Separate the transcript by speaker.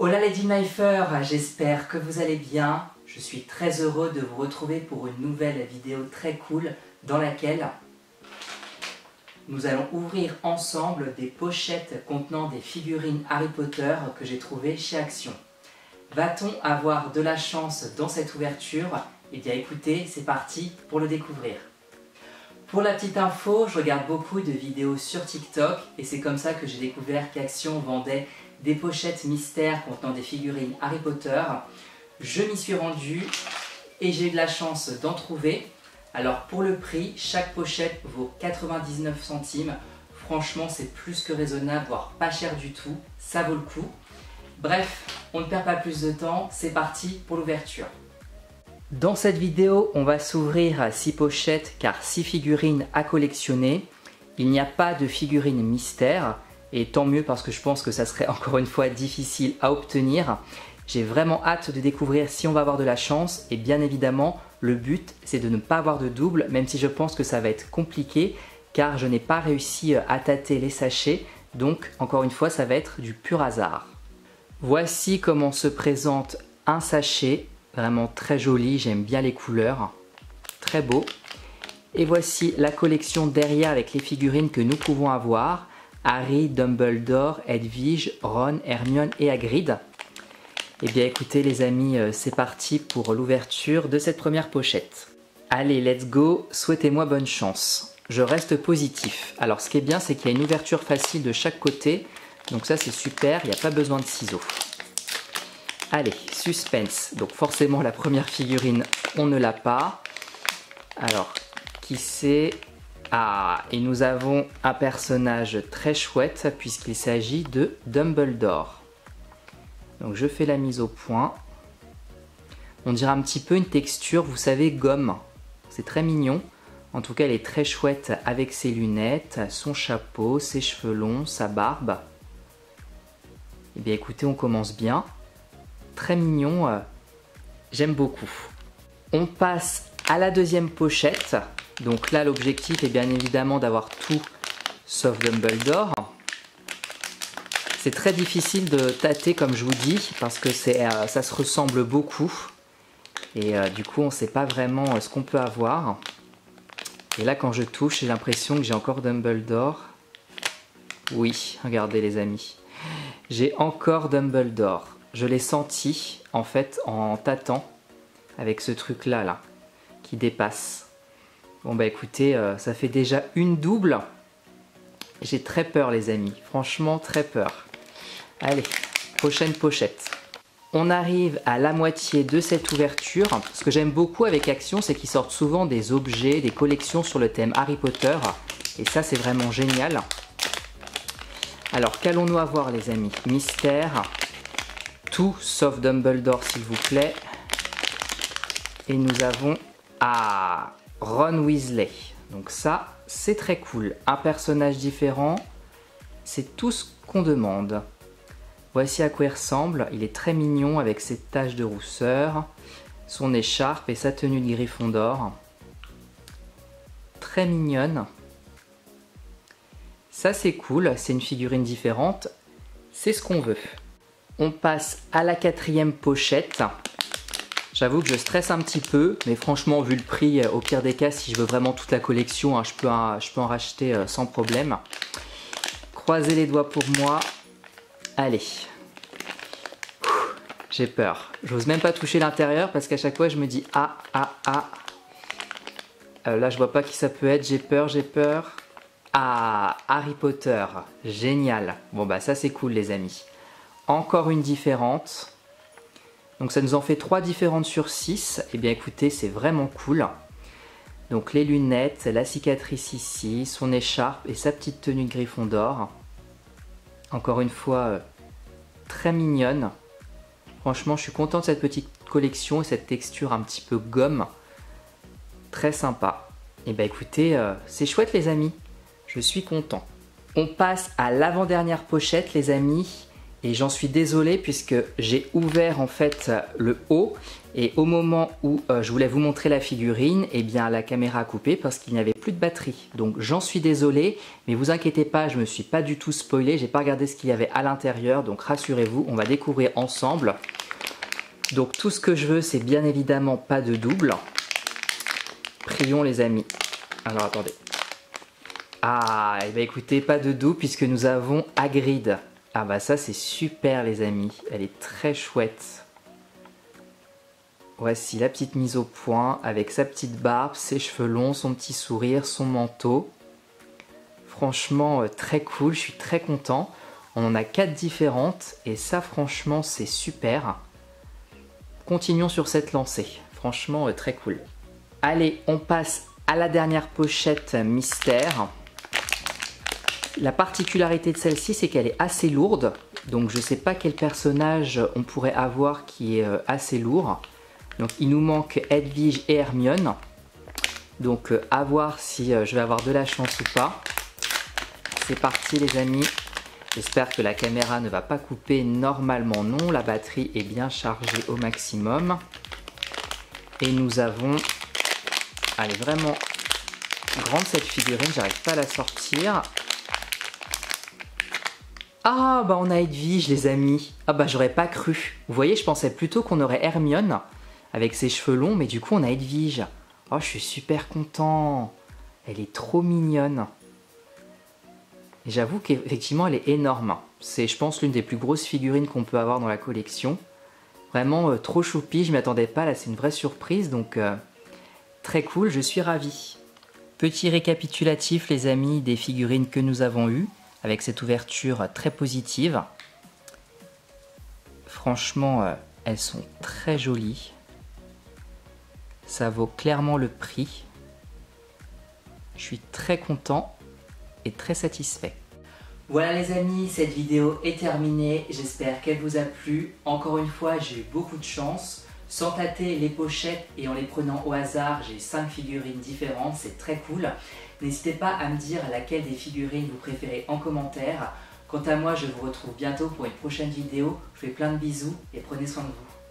Speaker 1: Hola les Knifers, j'espère que vous allez bien. Je suis très heureux de vous retrouver pour une nouvelle vidéo très cool dans laquelle nous allons ouvrir ensemble des pochettes contenant des figurines Harry Potter que j'ai trouvées chez Action. Va-t-on avoir de la chance dans cette ouverture? Eh bien écoutez, c'est parti pour le découvrir. Pour la petite info, je regarde beaucoup de vidéos sur TikTok et c'est comme ça que j'ai découvert qu'Action vendait des pochettes mystères contenant des figurines Harry Potter. Je m'y suis rendu et j'ai eu de la chance d'en trouver. Alors pour le prix, chaque pochette vaut 99 centimes. Franchement, c'est plus que raisonnable, voire pas cher du tout. Ça vaut le coup. Bref, on ne perd pas plus de temps, c'est parti pour l'ouverture. Dans cette vidéo, on va s'ouvrir à 6 pochettes car 6 figurines à collectionner. Il n'y a pas de figurines mystères et tant mieux parce que je pense que ça serait encore une fois difficile à obtenir. J'ai vraiment hâte de découvrir si on va avoir de la chance et bien évidemment, le but c'est de ne pas avoir de double même si je pense que ça va être compliqué car je n'ai pas réussi à tâter les sachets donc encore une fois ça va être du pur hasard. Voici comment se présente un sachet. Vraiment très joli, j'aime bien les couleurs, très beau. Et voici la collection derrière avec les figurines que nous pouvons avoir. Harry, Dumbledore, Hedwige, Ron, Hermione et Hagrid. Et bien écoutez les amis, c'est parti pour l'ouverture de cette première pochette. Allez, let's go, souhaitez-moi bonne chance. Je reste positif. Alors ce qui est bien, c'est qu'il y a une ouverture facile de chaque côté. Donc ça c'est super, il n'y a pas besoin de ciseaux. Allez, suspense. Donc forcément la première figurine, on ne l'a pas. Alors, qui c'est? Ah, et nous avons un personnage très chouette puisqu'il s'agit de Dumbledore. Donc je fais la mise au point. On dirait un petit peu une texture, vous savez, gomme. C'est très mignon. En tout cas, elle est très chouette avec ses lunettes, son chapeau, ses cheveux longs, sa barbe. Eh bien écoutez, on commence bien. Très mignon, j'aime beaucoup. On passe à la deuxième pochette. Donc là, l'objectif est bien évidemment d'avoir tout sauf Dumbledore. C'est très difficile de tâter comme je vous dis parce que ça se ressemble beaucoup. Et du coup, on ne sait pas vraiment ce qu'on peut avoir. Et là, quand je touche, j'ai l'impression que j'ai encore Dumbledore. Oui, regardez les amis. J'ai encore Dumbledore. Je l'ai senti en fait en tâtant avec ce truc là qui dépasse. Bon bah écoutez, ça fait déjà une double. J'ai très peur les amis, franchement très peur. Allez, prochaine pochette. On arrive à la moitié de cette ouverture. Ce que j'aime beaucoup avec Action, c'est qu'ils sortent souvent des objets, des collections sur le thème Harry Potter. Et ça c'est vraiment génial. Alors qu'allons-nous avoir les amis? Mystère. Tout sauf Dumbledore s'il vous plaît. Et nous avons Ron Weasley. Donc ça, c'est très cool. Un personnage différent, c'est tout ce qu'on demande. Voici à quoi il ressemble. Il est très mignon avec ses taches de rousseur, son écharpe et sa tenue de Gryffondor. Très mignonne. Ça, c'est cool. C'est une figurine différente. C'est ce qu'on veut. On passe à la quatrième pochette. J'avoue que je stresse un petit peu, mais franchement, vu le prix, au pire des cas, si je veux vraiment toute la collection, je peux en racheter sans problème. Croisez les doigts pour moi. Allez. J'ai peur. J'ose même pas toucher l'intérieur parce qu'à chaque fois, je me dis là, je vois pas qui ça peut être. J'ai peur. Ah, Harry Potter. Génial. Bon, bah ça, c'est cool, les amis. Encore une différente. Donc ça nous en fait 3 différentes sur 6. Et bien écoutez, c'est vraiment cool. Donc les lunettes, la cicatrice ici, son écharpe et sa petite tenue de Gryffondor. Encore une fois, très mignonne. Franchement, je suis content de cette petite collection et cette texture un petit peu gomme. Très sympa. Et bien écoutez, c'est chouette les amis. Je suis content. On passe à l'avant-dernière pochette les amis. Et j'en suis désolé puisque j'ai ouvert en fait le haut et au moment où je voulais vous montrer la figurine, eh bien la caméra a coupé parce qu'il n'y avait plus de batterie. Donc j'en suis désolé, mais vous inquiétez pas, je me suis pas du tout spoilé, j'ai pas regardé ce qu'il y avait à l'intérieur, donc rassurez-vous, on va découvrir ensemble. Donc tout ce que je veux, c'est bien évidemment pas de double. Prions les amis. Alors attendez. Ah, et bien écoutez, pas de double puisque nous avons Hagrid. Ah bah ça c'est super les amis, elle est très chouette. Voici la petite mise au point avec sa petite barbe, ses cheveux longs, son petit sourire, son manteau. Franchement très cool, je suis très content. On en a 4 différentes et ça franchement c'est super. Continuons sur cette lancée, franchement très cool. Allez, on passe à la dernière pochette mystère. La particularité de celle-ci, c'est qu'elle est assez lourde. Donc je ne sais pas quel personnage on pourrait avoir qui est assez lourd. Donc il nous manque Hedwig et Hermione. Donc à voir si je vais avoir de la chance ou pas. C'est parti les amis. J'espère que la caméra ne va pas couper. Normalement non, la batterie est bien chargée au maximum. Et nous avons... Elle est vraiment grande cette figurine, j'arrive pas à la sortir. Ah bah on a Hedwig les amis. Ah bah j'aurais pas cru. Vous voyez, je pensais plutôt qu'on aurait Hermione avec ses cheveux longs, mais du coup on a Hedwig. Oh je suis super content. Elle est trop mignonne. Et j'avoue qu'effectivement elle est énorme. C'est je pense l'une des plus grosses figurines qu'on peut avoir dans la collection. Vraiment trop choupi, je m'y attendais pas, là c'est une vraie surprise donc très cool, je suis ravi. Petit récapitulatif les amis des figurines que nous avons eues. Avec cette ouverture très positive. Franchement, elles sont très jolies. Ça vaut clairement le prix. Je suis très content et très satisfait. Voilà les amis, cette vidéo est terminée. J'espère qu'elle vous a plu. Encore une fois, j'ai eu beaucoup de chance. Sans tâter les pochettes et en les prenant au hasard, j'ai 5 figurines différentes, c'est très cool. N'hésitez pas à me dire laquelle des figurines vous préférez en commentaire. Quant à moi, je vous retrouve bientôt pour une prochaine vidéo. Je vous fais plein de bisous et prenez soin de vous.